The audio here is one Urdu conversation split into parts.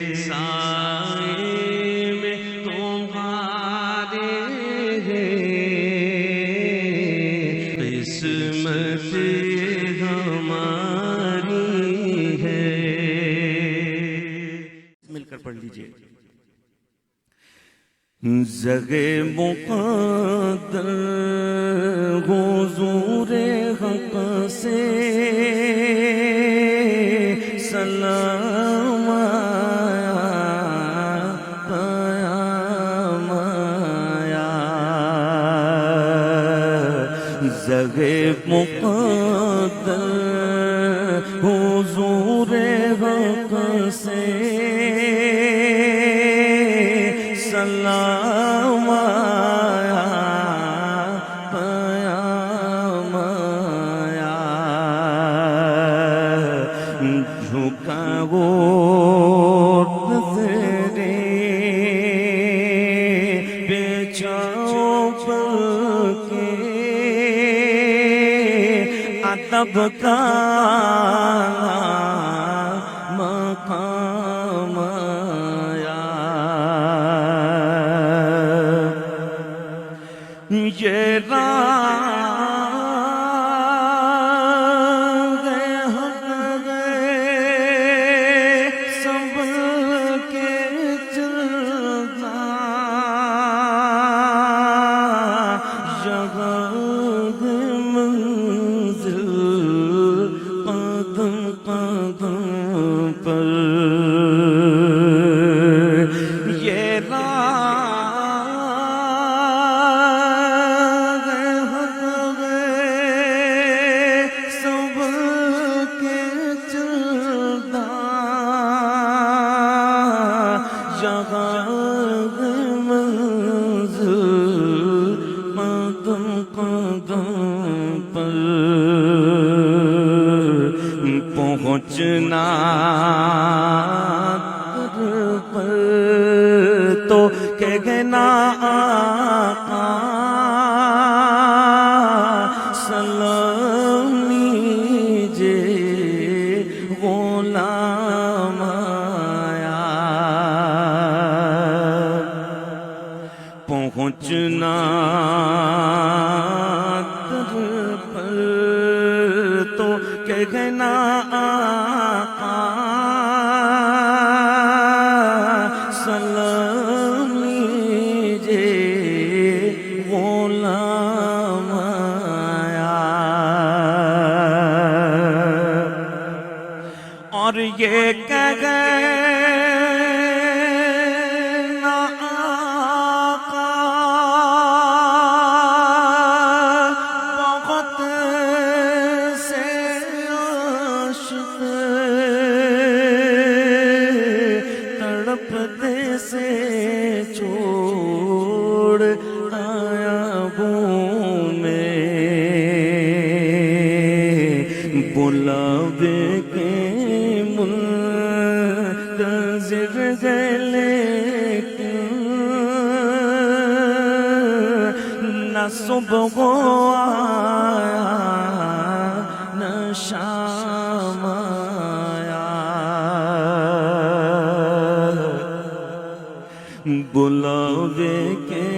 سائے میں تمہارے قسمت ہماری ہے۔ مل کر پڑھ لیجئے۔ زگے مقدر حضور حق سے سلام آیا، پیام آیا۔ زگے مقدر حضور حق سے سلام آیا، پیام آیا۔ جھکا وہ تیرے بچھاؤ پر کے ادب کا مقام آیا۔ یہ راگ حق سب کے چلتا، جگہ منزل قدم قدم پر۔ یہ پہنچنا در پر تو کہنا آقا سلام لیجئے غلام آیا۔ پہنچنا در پر تو کہنا آقا سلام لیجئے غلام آیا۔ اور یہ کہنا آقا بہت سے تڑپتے سے چھوڑ آیا ہوں میں، بلاوے کے منتظر ہے لیکن نہ صبح آیا نہ شام آیا۔ بلاوے کے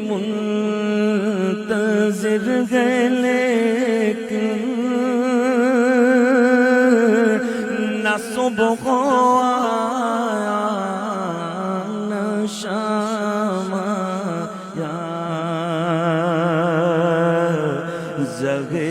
منتظر ہے لیکن نہ صبح آیا نہ شام آیا۔ زگے